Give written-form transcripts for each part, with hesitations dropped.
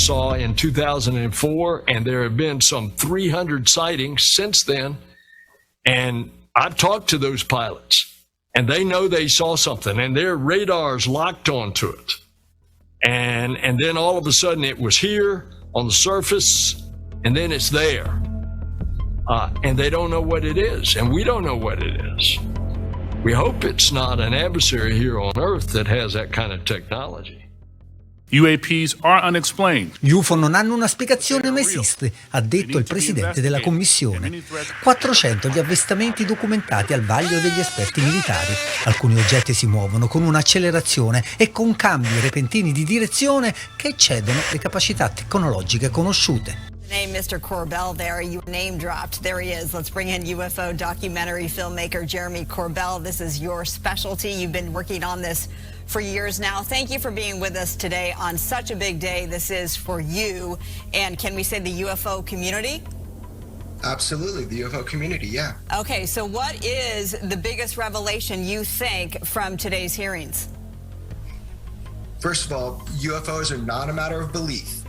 saw in 2004, and there have been some 300 sightings since then. And I've talked to those pilots, and they know they saw something, and their radar's locked onto it. And then all of a sudden it was here on the surface, and then it's there. And they don't know what it is, and we don't know what it is. We hope it's not an adversary here on Earth that has that kind of technology. UAPs are unexplained. Gli UFO non hanno una spiegazione ma esiste, ha detto il presidente della commissione. 400 gli avvistamenti documentati al vaglio degli esperti militari. Alcuni oggetti si muovono con un'accelerazione e con cambi repentini di direzione che eccedono le capacità tecnologiche conosciute. Name Mr. Corbell there. You name dropped. There he is. Let's bring in UFO documentary filmmaker Jeremy Corbell. This is your specialty. You've been working on this for years now. Thank you for being with us today on such a big day. This is for you. And can we say the UFO community? Absolutely, the UFO community, yeah. Okay, so what is the biggest revelation you think from today's hearings? First of all, UFOs are not a matter of belief.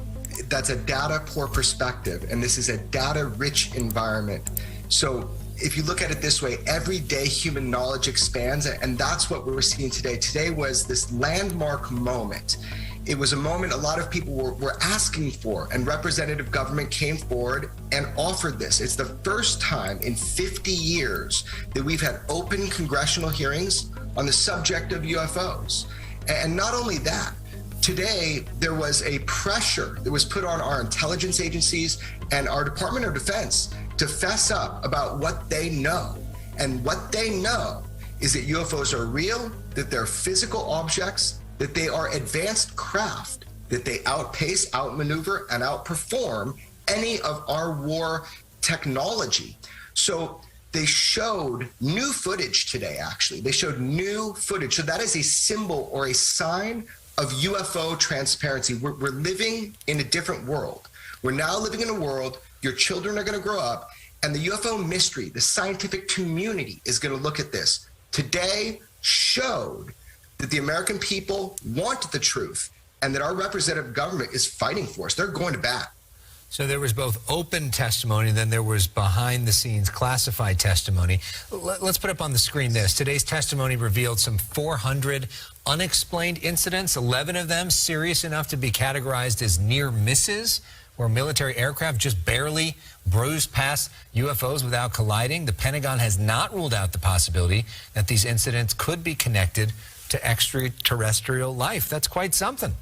That's a data-poor perspective, and this is a data-rich environment. So if you look at it this way, every day human knowledge expands, and that's what we're seeing today. Today was this landmark moment. It was a moment a lot of people were asking for, and representative government came forward and offered this. It's the first time in 50 years that we've had open congressional hearings on the subject of UFOs. And not only that, today, there was a pressure that was put on our intelligence agencies and our Department of Defense to fess up about what they know. And what they know is that UFOs are real, that they're physical objects, that they are advanced craft, that they outpace, outmaneuver, and outperform any of our war technology. So they showed new footage today, actually. They showed new footage. So that is a symbol or a sign of UFO transparency. We're living in a different world. We're now living in a world, your children are going to grow up, and the UFO mystery, the scientific community is going to look at this. Today showed that the American people want the truth and that our representative government is fighting for us. They're going to bat. So there was both open testimony, then there was behind-the-scenes classified testimony. Let's put up on the screen this. Today's testimony revealed some 400 unexplained incidents, 11 of them serious enough to be categorized as near misses, where military aircraft just barely bruised past UFOs without colliding. The Pentagon has not ruled out the possibility that these incidents could be connected to extraterrestrial life. That's quite something.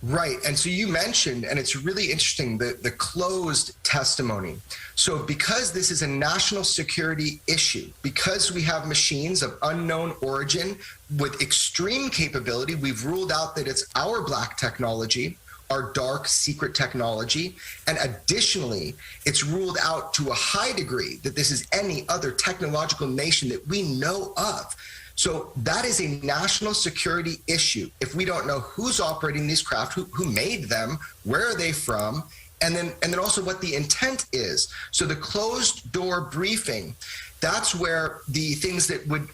Right. And so you mentioned, and it's really interesting, the closed testimony. So because this is a national security issue, because we have machines of unknown origin with extreme capability, we've ruled out that it's our black technology, our dark secret technology. And additionally, it's ruled out to a high degree that this is any other technological nation that we know of. So that is a national security issue. If we don't know who's operating these craft, who made them, where are they from, and then also what the intent is. So the closed door briefing, that's where the things that would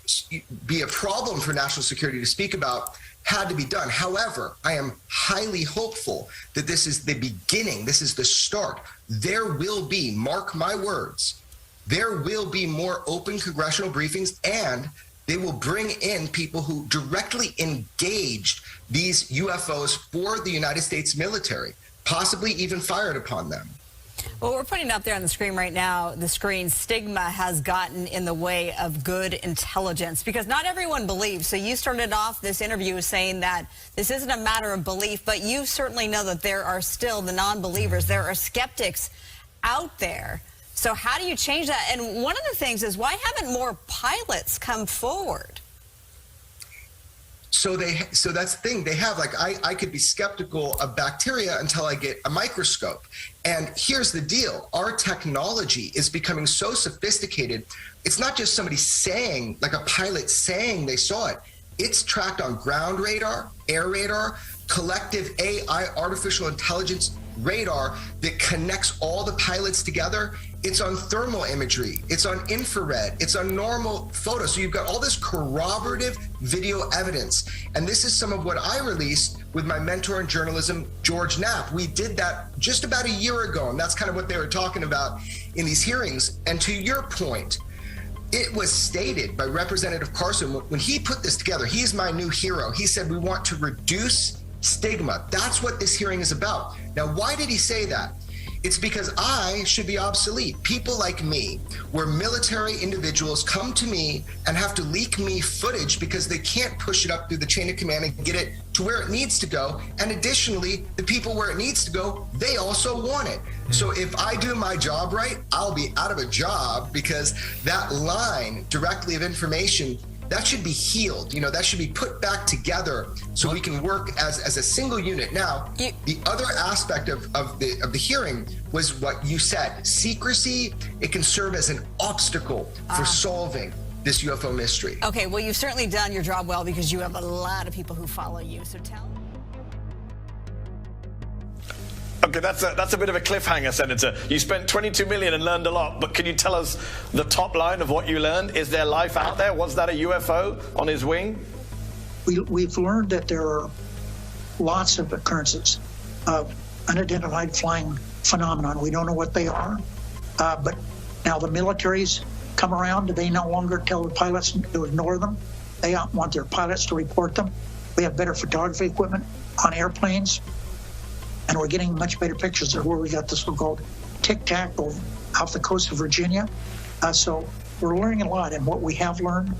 be a problem for national security to speak about had to be done. However, I am highly hopeful that this is the beginning, this is the start. There will be, mark my words, there will be more open congressional briefings, and they will bring in people who directly engaged these UFOs for the United States military, possibly even fired upon them. Well, we're putting up there on the screen right now, the screen, stigma has gotten in the way of good intelligence because not everyone believes. So you started off this interview saying that this isn't a matter of belief, but you certainly know that there are still the non-believers. There are skeptics out there. So how do you change that? And one of the things is, why haven't more pilots come forward? So that's the thing. They have, like, I could be skeptical of bacteria until I get a microscope. And here's the deal. Our technology is becoming so sophisticated. It's not just somebody saying, like a pilot saying they saw it. It's tracked on ground radar, air radar, collective AI, artificial intelligence radar that connects all the pilots together. It's on thermal imagery, it's on infrared, it's on normal photos. So you've got all this corroborative video evidence. And this is some of what I released with my mentor in journalism, George Knapp. We did that just about a year ago, and that's kind of what they were talking about in these hearings. And to your point, it was stated by Representative Carson when he put this together. He's my new hero. He said, we want to reduce stigma. That's what this hearing is about. Now, why did he say that? It's because I should be obsolete. People like me, where military individuals come to me and have to leak me footage because they can't push it up through the chain of command and get it to where it needs to go. And additionally, the people where it needs to go, they also want it. So if I do my job right, I'll be out of a job because that line directly of information, that should be healed. That should be put back together so we can work as a single unit. Now, the other aspect of the hearing was what you said. Secrecy, it can serve as an obstacle for solving this UFO mystery. Okay, well, you've certainly done your job well because you have a lot of people who follow you. So tell. Okay, that's a bit of a cliffhanger, Senator. You spent $22 million and learned a lot, but can you tell us the top line of what you learned? Is there life out there? Was that a UFO on his wing? We've learned that there are lots of occurrences of unidentified flying phenomenon. We don't know what they are, but now the military's come around. They no longer tell the pilots to ignore them. They want their pilots to report them. We have better photography equipment on airplanes. And we're getting much better pictures of where we got the so-called tic-tac off the coast of Virginia. So we're learning a lot. And what we have learned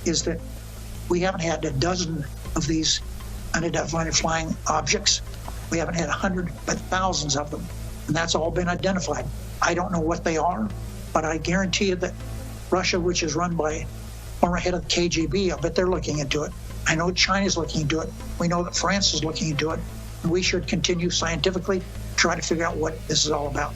is that we haven't had a dozen of these unidentified flying objects. We haven't had 100, but thousands of them. And that's all been identified. I don't know what they are, but I guarantee you that Russia, which is run by former head of the KGB, I bet they're looking into it. I know China's looking into it. We know that France is looking into it. We should continue scientifically try to figure out what this is all about.